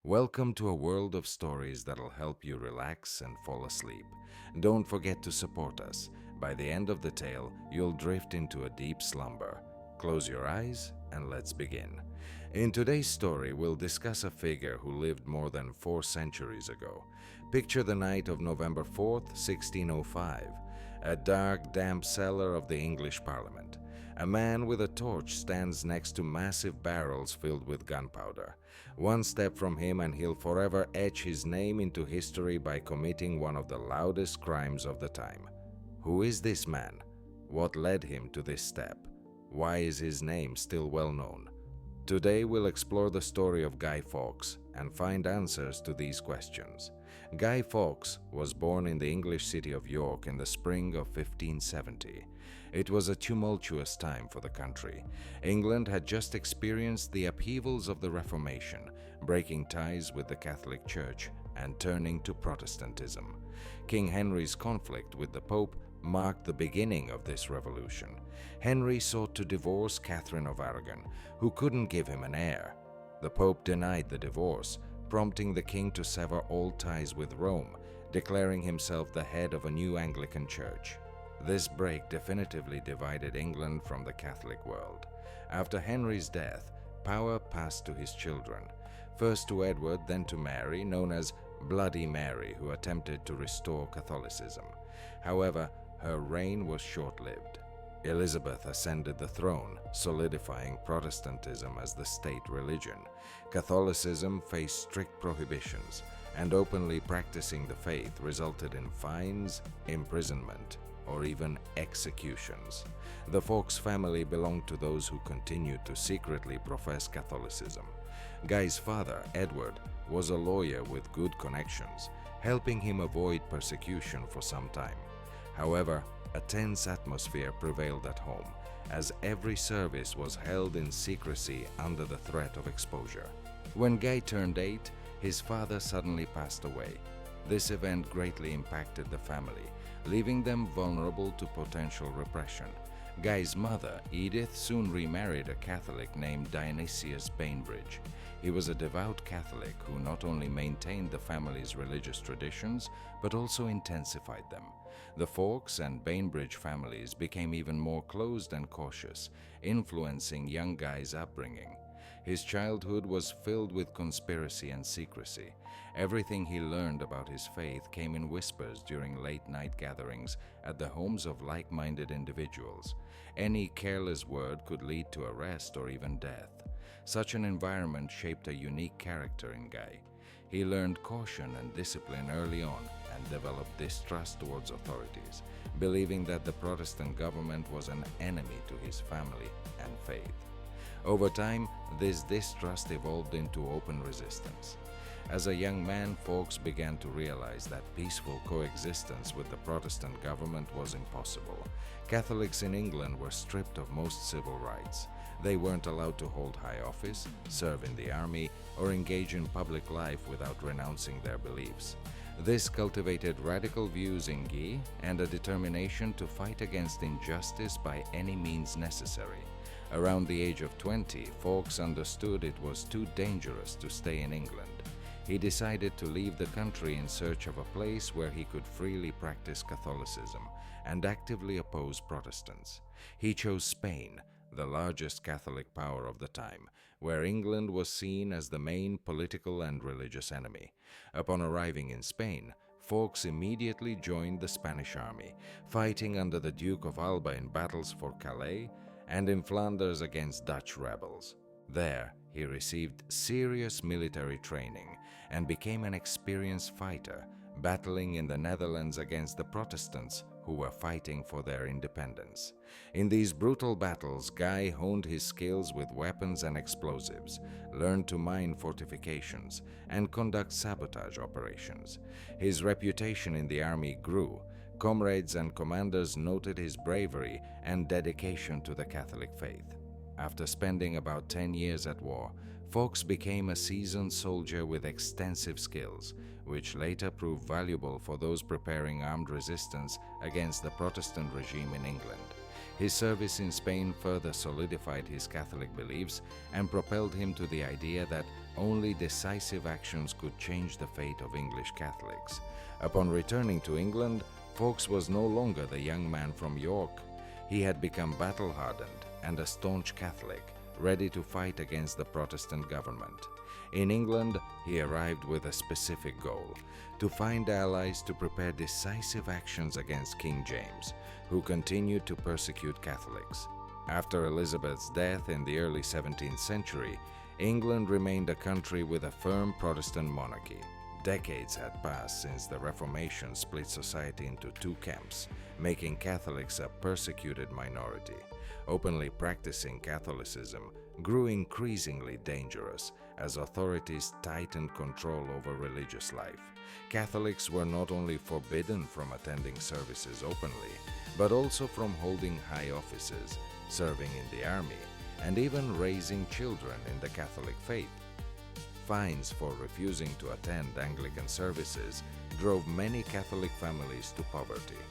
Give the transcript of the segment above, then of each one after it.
Welcome to a world of stories that'll help you relax and fall asleep. Don't forget to support us. By the end of the tale, you'll drift into a deep slumber. Close your eyes and let's begin. In today's story, we'll discuss a figure who lived more than 4 centuries ago. Picture the night of November 4th, 1605, a dark, damp cellar of the English Parliament. A man with a torch stands next to massive barrels filled with gunpowder. One step from him and he'll forever etch his name into history by committing one of the loudest crimes of the time. Who is this man? What led him to this step? Why is his name still well known? Today we'll explore the story of Guy Fawkes and find answers to these questions. Guy Fawkes was born in the English city of York in the spring of 1570. It was a tumultuous time for the country. England had just experienced the upheavals of the Reformation, breaking ties with the Catholic Church and turning to Protestantism. King Henry's conflict with the Pope marked the beginning of this revolution. Henry sought to divorce Catherine of Aragon, who couldn't give him an heir. The Pope denied the divorce, prompting the king to sever all ties with Rome, declaring himself the head of a new Anglican church. This break definitively divided England from the Catholic world. After Henry's death, power passed to his children, first to Edward, then to Mary, known as Bloody Mary, who attempted to restore Catholicism. However, her reign was short-lived. Elizabeth ascended the throne, solidifying Protestantism as the state religion. Catholicism faced strict prohibitions, and openly practicing the faith resulted in fines, imprisonment, or even executions. The Fawkes family belonged to those who continued to secretly profess Catholicism. Guy's father, Edward, was a lawyer with good connections, helping him avoid persecution for some time. However, a tense atmosphere prevailed at home, as every service was held in secrecy under the threat of exposure. When Guy turned 8, his father suddenly passed away. This event greatly impacted the family, leaving them vulnerable to potential repression. Guy's mother, Edith, soon remarried a Catholic named Dionysius Bainbridge. He was a devout Catholic who not only maintained the family's religious traditions, but also intensified them. The Fawkes and Bainbridge families became even more closed and cautious, influencing young Guy's upbringing. His childhood was filled with conspiracy and secrecy. Everything he learned about his faith came in whispers during late-night gatherings at the homes of like-minded individuals. Any careless word could lead to arrest or even death. Such an environment shaped a unique character in Guy. He learned caution and discipline early on and developed distrust towards authorities, believing that the Protestant government was an enemy to his family and faith. Over time, this distrust evolved into open resistance. As a young man, Fawkes began to realize that peaceful coexistence with the Protestant government was impossible. Catholics in England were stripped of most civil rights. They weren't allowed to hold high office, serve in the army, or engage in public life without renouncing their beliefs. This cultivated radical views in Guy and a determination to fight against injustice by any means necessary. Around the age of 20, Fawkes understood it was too dangerous to stay in England. He decided to leave the country in search of a place where he could freely practice Catholicism and actively oppose Protestants. He chose Spain, the largest Catholic power of the time, where England was seen as the main political and religious enemy. Upon arriving in Spain, Fawkes immediately joined the Spanish army, fighting under the Duke of Alba in battles for Calais and in Flanders against Dutch rebels. There, he received serious military training and became an experienced fighter, battling in the Netherlands against the Protestants who were fighting for their independence. In these brutal battles, Guy honed his skills with weapons and explosives, learned to mine fortifications, and conduct sabotage operations. His reputation in the army grew. Comrades and commanders noted his bravery and dedication to the Catholic faith. After spending about 10 years at war, Fawkes became a seasoned soldier with extensive skills, which later proved valuable for those preparing armed resistance against the Protestant regime in England. His service in Spain further solidified his Catholic beliefs and propelled him to the idea that only decisive actions could change the fate of English Catholics. Upon returning to England, Fawkes was no longer the young man from York. He had become battle-hardened and a staunch Catholic, ready to fight against the Protestant government. In England, he arrived with a specific goal: to find allies to prepare decisive actions against King James, who continued to persecute Catholics. After Elizabeth's death in the early 17th century, England remained a country with a firm Protestant monarchy. Decades had passed since the Reformation split society into two camps, making Catholics a persecuted minority. Openly practicing Catholicism grew increasingly dangerous as authorities tightened control over religious life. Catholics were not only forbidden from attending services openly, but also from holding high offices, serving in the army, and even raising children in the Catholic faith. Fines for refusing to attend Anglican services drove many Catholic families to poverty.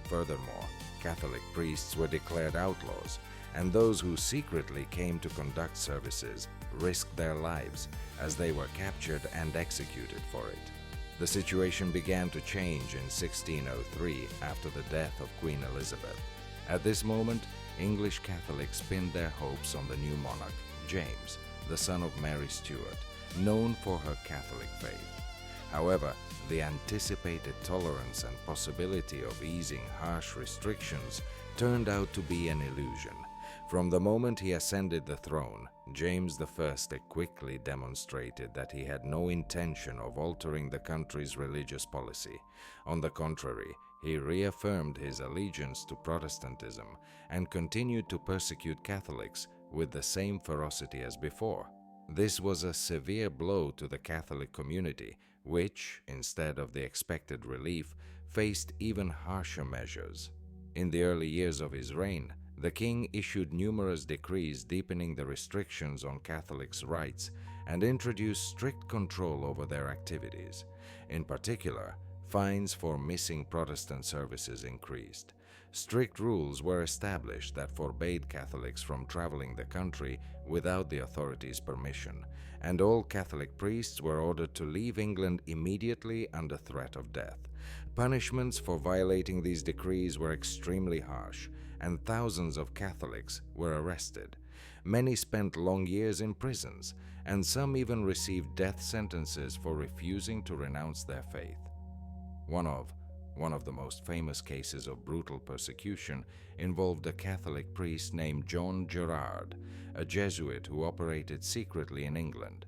Furthermore, Catholic priests were declared outlaws, and those who secretly came to conduct services risked their lives as they were captured and executed for it. The situation began to change in 1603 after the death of Queen Elizabeth. At this moment, English Catholics pinned their hopes on the new monarch, James, the son of Mary Stuart, known for her Catholic faith. However, the anticipated tolerance and possibility of easing harsh restrictions turned out to be an illusion. From the moment he ascended the throne, James I quickly demonstrated that he had no intention of altering the country's religious policy. On the contrary, he reaffirmed his allegiance to Protestantism and continued to persecute Catholics with the same ferocity as before. This was a severe blow to the Catholic community, which, instead of the expected relief, faced even harsher measures. In the early years of his reign, the king issued numerous decrees deepening the restrictions on Catholics' rights and introduced strict control over their activities. In particular, fines for missing Protestant services increased. Strict rules were established that forbade Catholics from traveling the country without the authorities' permission, and all Catholic priests were ordered to leave England immediately under threat of death. Punishments for violating these decrees were extremely harsh, and thousands of Catholics were arrested. Many spent long years in prisons, and some even received death sentences for refusing to renounce their faith. One of the most famous cases of brutal persecution involved a Catholic priest named John Gerard, a Jesuit who operated secretly in England.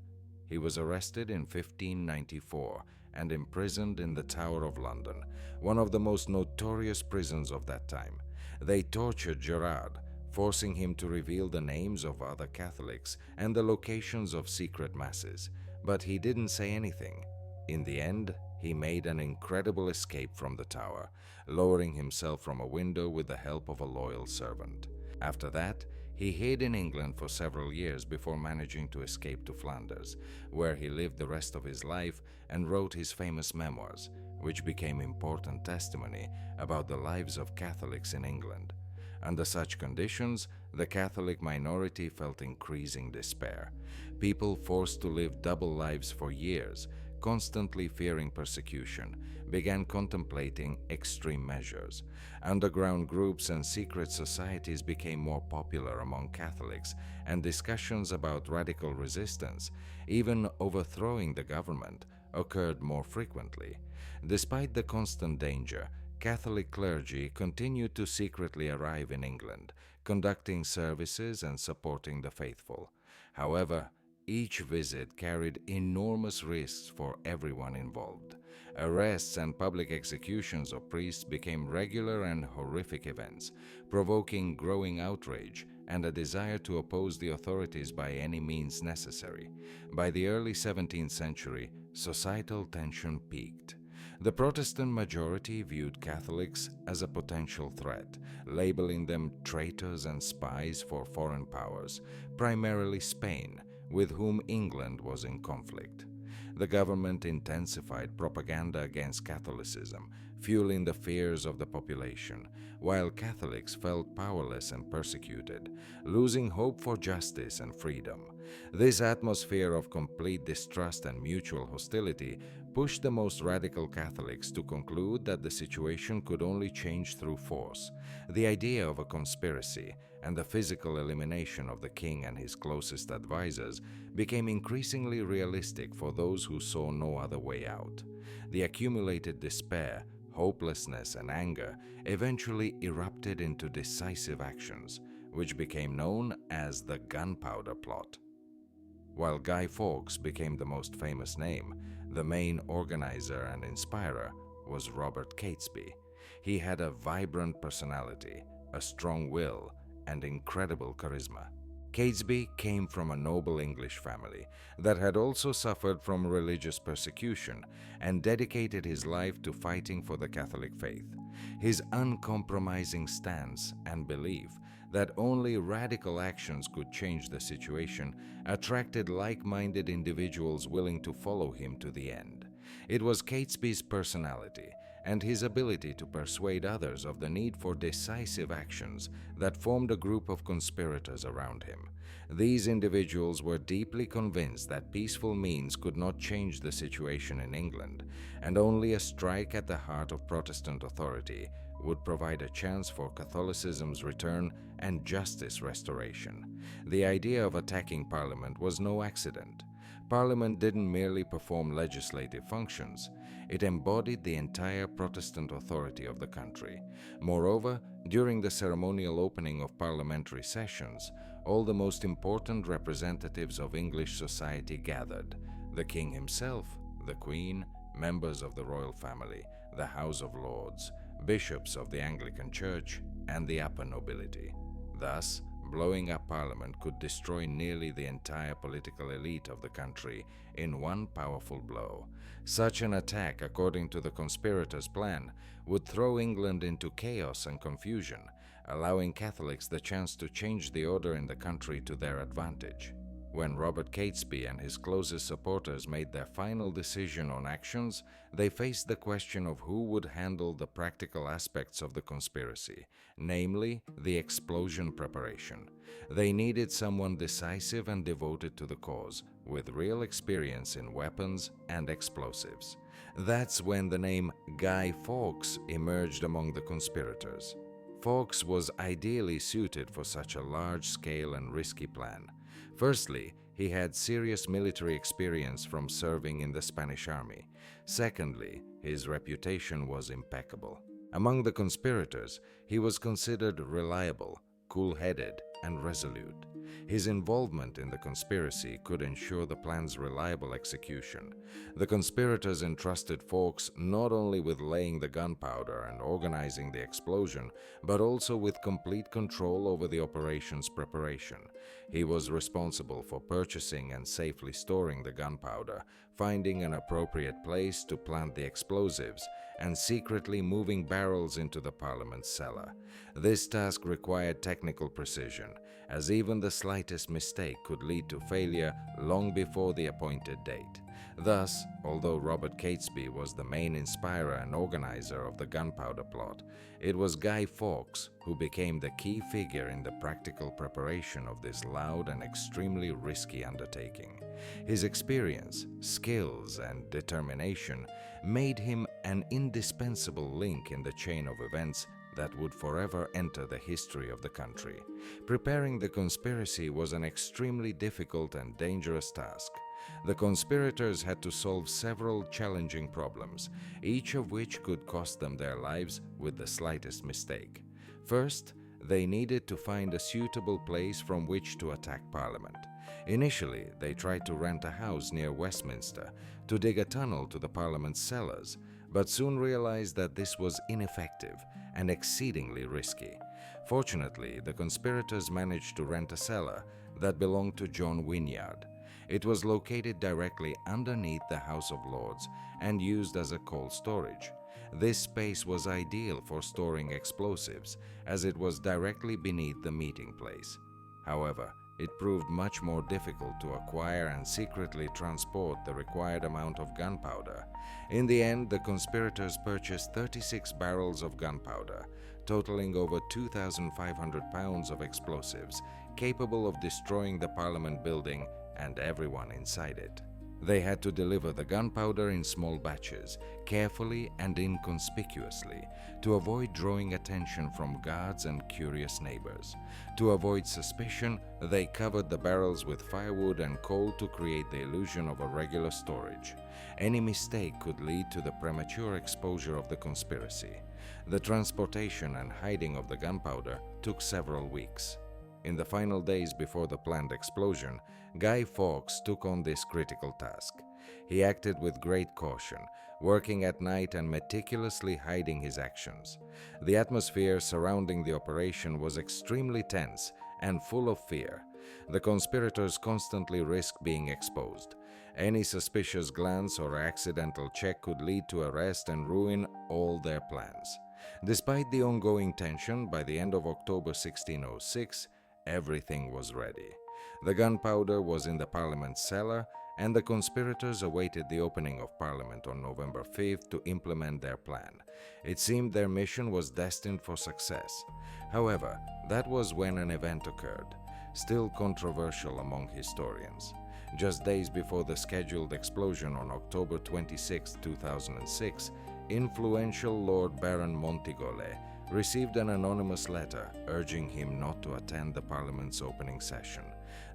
He was arrested in 1594 and imprisoned in the Tower of London, one of the most notorious prisons of that time. They tortured Gerard, forcing him to reveal the names of other Catholics and the locations of secret masses, but he didn't say anything. In the end, he made an incredible escape from the tower, lowering himself from a window with the help of a loyal servant. After that, he hid in England for several years before managing to escape to Flanders, where he lived the rest of his life and wrote his famous memoirs, which became important testimony about the lives of Catholics in England. Under such conditions, the Catholic minority felt increasing despair. People forced to live double lives for years, constantly fearing persecution, began contemplating extreme measures. Underground groups and secret societies became more popular among Catholics, and discussions about radical resistance, even overthrowing the government, occurred more frequently. Despite the constant danger, Catholic clergy continued to secretly arrive in England, conducting services and supporting the faithful. However, each visit carried enormous risks for everyone involved. Arrests and public executions of priests became regular and horrific events, provoking growing outrage and a desire to oppose the authorities by any means necessary. By the early 17th century, societal tension peaked. The Protestant majority viewed Catholics as a potential threat, labeling them traitors and spies for foreign powers, primarily Spain, with whom England was in conflict. The government intensified propaganda against Catholicism, fueling the fears of the population, while Catholics felt powerless and persecuted, losing hope for justice and freedom. This atmosphere of complete distrust and mutual hostility pushed the most radical Catholics to conclude that the situation could only change through force. The idea of a conspiracy and the physical elimination of the king and his closest advisors became increasingly realistic for those who saw no other way out. The accumulated despair, hopelessness, and anger eventually erupted into decisive actions, which became known as the Gunpowder Plot. While Guy Fawkes became the most famous name, the main organizer and inspirer was Robert Catesby. He had a vibrant personality, a strong will, and incredible charisma. Catesby came from a noble English family that had also suffered from religious persecution and dedicated his life to fighting for the Catholic faith. His uncompromising stance and belief that only radical actions could change the situation attracted like-minded individuals willing to follow him to the end. It was Catesby's personality and his ability to persuade others of the need for decisive actions that formed a group of conspirators around him. These individuals were deeply convinced that peaceful means could not change the situation in England, and only a strike at the heart of Protestant authority would provide a chance for Catholicism's return and justice restoration. The idea of attacking Parliament was no accident. Parliament didn't merely perform legislative functions, it embodied the entire Protestant authority of the country. Moreover, during the ceremonial opening of parliamentary sessions, all the most important representatives of English society gathered: the King himself, the Queen, members of the royal family, the House of Lords, bishops of the Anglican Church, and the upper nobility. Thus, blowing up Parliament could destroy nearly the entire political elite of the country in one powerful blow. Such an attack, according to the conspirators' plan, would throw England into chaos and confusion, allowing Catholics the chance to change the order in the country to their advantage. When Robert Catesby and his closest supporters made their final decision on actions, they faced the question of who would handle the practical aspects of the conspiracy, namely the explosion preparation. They needed someone decisive and devoted to the cause, with real experience in weapons and explosives. That's when the name Guy Fawkes emerged among the conspirators. Fawkes was ideally suited for such a large-scale and risky plan. Firstly, he had serious military experience from serving in the Spanish army. Secondly, his reputation was impeccable. Among the conspirators, he was considered reliable, cool-headed, and resolute. His involvement in the conspiracy could ensure the plan's reliable execution. The conspirators entrusted Fawkes not only with laying the gunpowder and organizing the explosion, but also with complete control over the operation's preparation. He was responsible for purchasing and safely storing the gunpowder, finding an appropriate place to plant the explosives, and secretly moving barrels into the Parliament's cellar. This task required technical precision, as even the slightest mistake could lead to failure long before the appointed date. Thus, although Robert Catesby was the main inspirer and organizer of the gunpowder plot, it was Guy Fawkes who became the key figure in the practical preparation of this loud and extremely risky undertaking. His experience, skills, and determination made him an indispensable link in the chain of events that would forever enter the history of the country. Preparing the conspiracy was an extremely difficult and dangerous task. The conspirators had to solve several challenging problems, each of which could cost them their lives with the slightest mistake. First, they needed to find a suitable place from which to attack Parliament. Initially, they tried to rent a house near Westminster to dig a tunnel to the Parliament's cellars, but soon realized that this was ineffective and exceedingly risky. Fortunately, the conspirators managed to rent a cellar that belonged to John Wynyard. It was located directly underneath the House of Lords and used as a cold storage. This space was ideal for storing explosives, as it was directly beneath the meeting place. However, it proved much more difficult to acquire and secretly transport the required amount of gunpowder. In the end, the conspirators purchased 36 barrels of gunpowder, totaling over 2,500 pounds of explosives, capable of destroying the Parliament building and everyone inside it. They had to deliver the gunpowder in small batches, carefully and inconspicuously, to avoid drawing attention from guards and curious neighbors. To avoid suspicion, they covered the barrels with firewood and coal to create the illusion of a regular storage. Any mistake could lead to the premature exposure of the conspiracy. The transportation and hiding of the gunpowder took several weeks. In the final days before the planned explosion, Guy Fawkes took on this critical task. He acted with great caution, working at night and meticulously hiding his actions. The atmosphere surrounding the operation was extremely tense and full of fear. The conspirators constantly risked being exposed. Any suspicious glance or accidental check could lead to arrest and ruin all their plans. Despite the ongoing tension, by the end of October 1606, everything was ready. The gunpowder was in the Parliament's cellar, and the conspirators awaited the opening of Parliament on November 5th to implement their plan. It seemed their mission was destined for success. However, that was when an event occurred, still controversial among historians. Just days before the scheduled explosion on October 26, 2006, influential Lord Baron Montigole received an anonymous letter urging him not to attend the Parliament's opening session.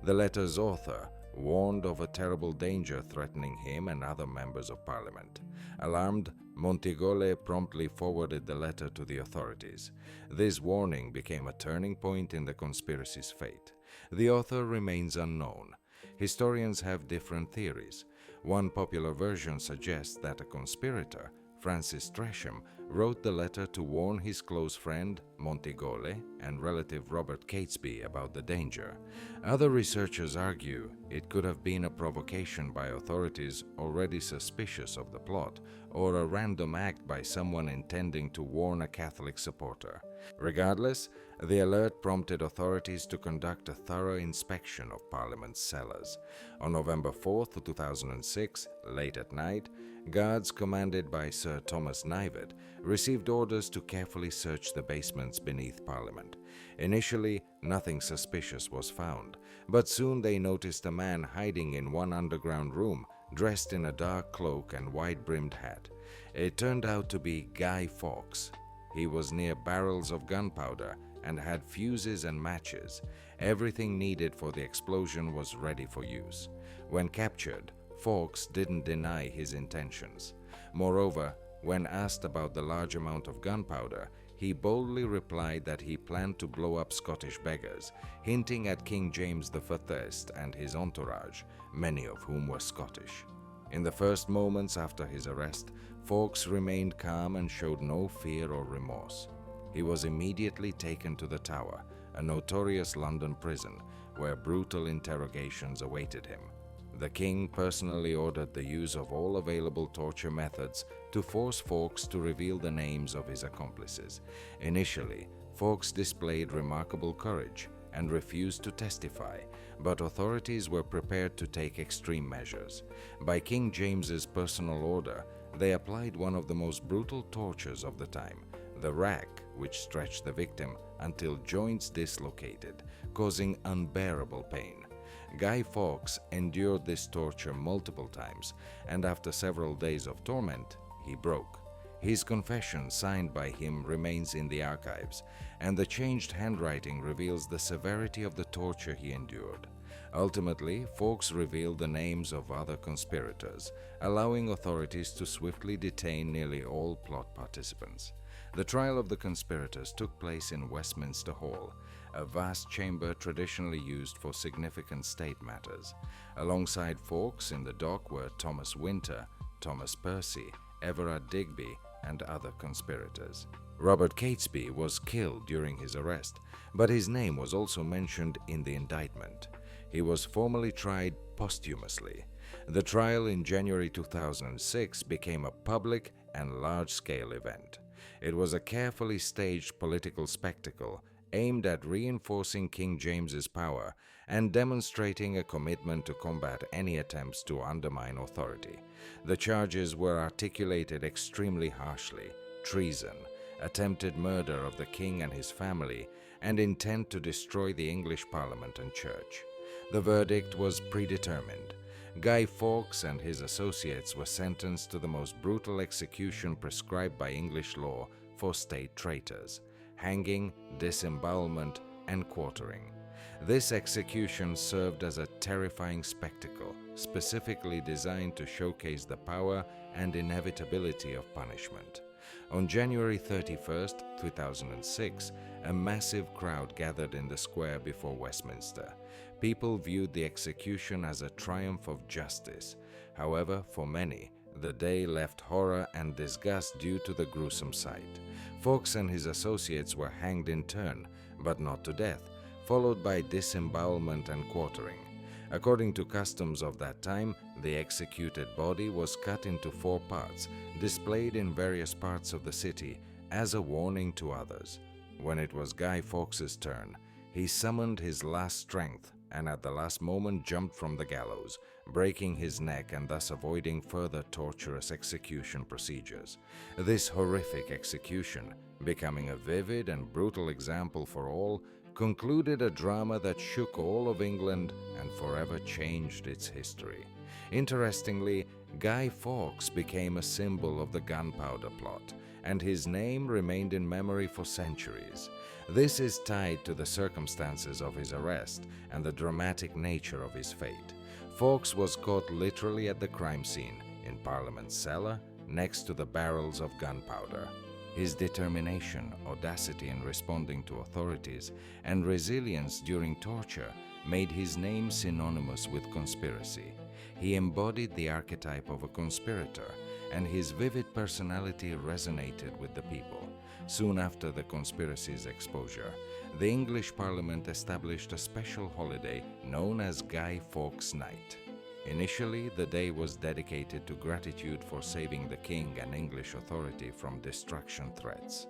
The letter's author warned of a terrible danger threatening him and other members of Parliament. Alarmed, Montigole promptly forwarded the letter to the authorities. This warning became a turning point in the conspiracy's fate. The author remains unknown. Historians have different theories. One popular version suggests that a conspirator, Francis Tresham, wrote the letter to warn his close friend, Montigole, and relative Robert Catesby about the danger. Other researchers argue it could have been a provocation by authorities already suspicious of the plot, or a random act by someone intending to warn a Catholic supporter. Regardless, the alert prompted authorities to conduct a thorough inspection of Parliament's cellars. On November 4, 2006, late at night, guards commanded by Sir Thomas Knivet received orders to carefully search the basements beneath Parliament. Initially, nothing suspicious was found, but soon they noticed a man hiding in one underground room, dressed in a dark cloak and wide-brimmed hat. It turned out to be Guy Fawkes. He was near barrels of gunpowder and had fuses and matches. Everything needed for the explosion was ready for use. When captured, Fawkes didn't deny his intentions. Moreover, when asked about the large amount of gunpowder, he boldly replied that he planned to blow up Scottish beggars, hinting at King James I and his entourage, many of whom were Scottish. In the first moments after his arrest, Fawkes remained calm and showed no fear or remorse. He was immediately taken to the Tower, a notorious London prison, where brutal interrogations awaited him. The king personally ordered the use of all available torture methods to force Fawkes to reveal the names of his accomplices. Initially, Fawkes displayed remarkable courage and refused to testify, but authorities were prepared to take extreme measures. By King James's personal order, they applied one of the most brutal tortures of the time, the rack, which stretched the victim until joints dislocated, causing unbearable pain. Guy Fawkes endured this torture multiple times, and after several days of torment, he broke. His confession, signed by him, remains in the archives, and the changed handwriting reveals the severity of the torture he endured. Ultimately, Fawkes revealed the names of other conspirators, allowing authorities to swiftly detain nearly all plot participants. The trial of the conspirators took place in Westminster Hall, a vast chamber traditionally used for significant state matters. Alongside Fawkes in the dock were Thomas Winter, Thomas Percy, Everard Digby, and other conspirators. Robert Catesby was killed during his arrest, but his name was also mentioned in the indictment. He was formally tried posthumously. The trial in January 2006 became a public and large-scale event. It was a carefully staged political spectacle aimed at reinforcing King James's power and demonstrating a commitment to combat any attempts to undermine authority. The charges were articulated extremely harshly: treason, attempted murder of the king and his family, and intent to destroy the English Parliament and Church. The verdict was predetermined. Guy Fawkes and his associates were sentenced to the most brutal execution prescribed by English law for state traitors: hanging, disembowelment, and quartering. This execution served as a terrifying spectacle, specifically designed to showcase the power and inevitability of punishment. On January 31, 2006, a massive crowd gathered in the square before Westminster. People viewed the execution as a triumph of justice. However, for many, the day left horror and disgust due to the gruesome sight. Fawkes and his associates were hanged in turn, but not to death, followed by disembowelment and quartering. According to customs of that time, the executed body was cut into 4 parts, displayed in various parts of the city as a warning to others. When it was Guy Fawkes' turn, he summoned his last strength and at the last moment jumped from the gallows, breaking his neck and thus avoiding further torturous execution procedures. This horrific execution, becoming a vivid and brutal example for all, concluded a drama that shook all of England and forever changed its history. Interestingly, Guy Fawkes became a symbol of the gunpowder plot, and his name remained in memory for centuries. This is tied to the circumstances of his arrest and the dramatic nature of his fate. Fawkes was caught literally at the crime scene, in Parliament's cellar, next to the barrels of gunpowder. His determination, audacity in responding to authorities, and resilience during torture made his name synonymous with conspiracy. He embodied the archetype of a conspirator, and his vivid personality resonated with the people. Soon after the conspiracy's exposure, the English Parliament established a special holiday known as Guy Fawkes Night. Initially, the day was dedicated to gratitude for saving the king and English authority from destruction threats.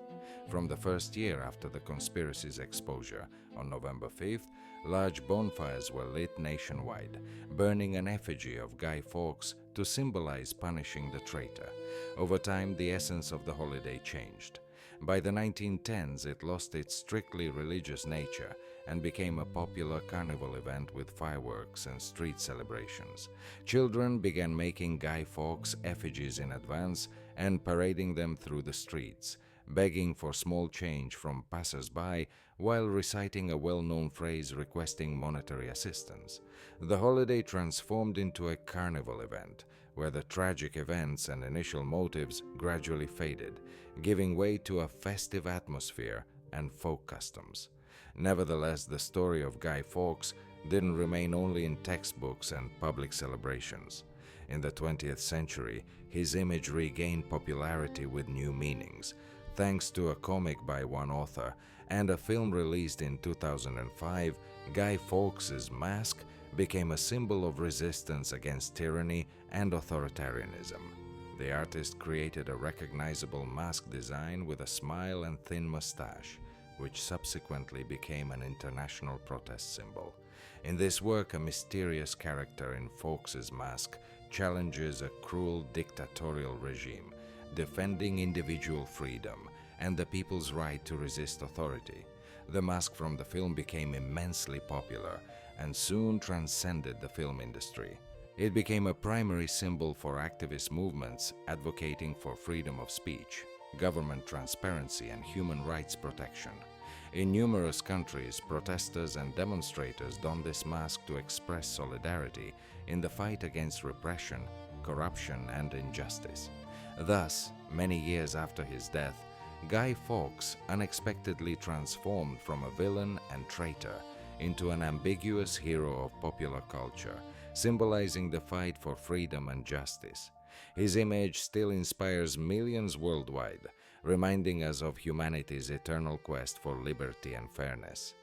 From the first year after the conspiracy's exposure, on November 5th, large bonfires were lit nationwide, burning an effigy of Guy Fawkes to symbolize punishing the traitor. Over time, the essence of the holiday changed. By the 1910s, it lost its strictly religious nature and became a popular carnival event with fireworks and street celebrations. Children began making Guy Fawkes effigies in advance and parading them through the streets, begging for small change from passers-by while reciting a well-known phrase requesting monetary assistance. The holiday transformed into a carnival event, where the tragic events and initial motives gradually faded, giving way to a festive atmosphere and folk customs. Nevertheless, the story of Guy Fawkes didn't remain only in textbooks and public celebrations. In the 20th century, his image regained popularity with new meanings. Thanks to a comic by one author and a film released in 2005, Guy Fawkes' mask became a symbol of resistance against tyranny and authoritarianism. The artist created a recognizable mask design with a smile and thin mustache, which subsequently became an international protest symbol. In this work, a mysterious character in Fawkes' mask challenges a cruel dictatorial regime, defending individual freedom and the people's right to resist authority. The mask from the film became immensely popular and soon transcended the film industry. It became a primary symbol for activist movements advocating for freedom of speech, government transparency, and human rights protection. In numerous countries, protesters and demonstrators don this mask to express solidarity in the fight against repression, corruption, and injustice. Thus, many years after his death, Guy Fawkes unexpectedly transformed from a villain and traitor into an ambiguous hero of popular culture, symbolizing the fight for freedom and justice. His image still inspires millions worldwide, reminding us of humanity's eternal quest for liberty and fairness.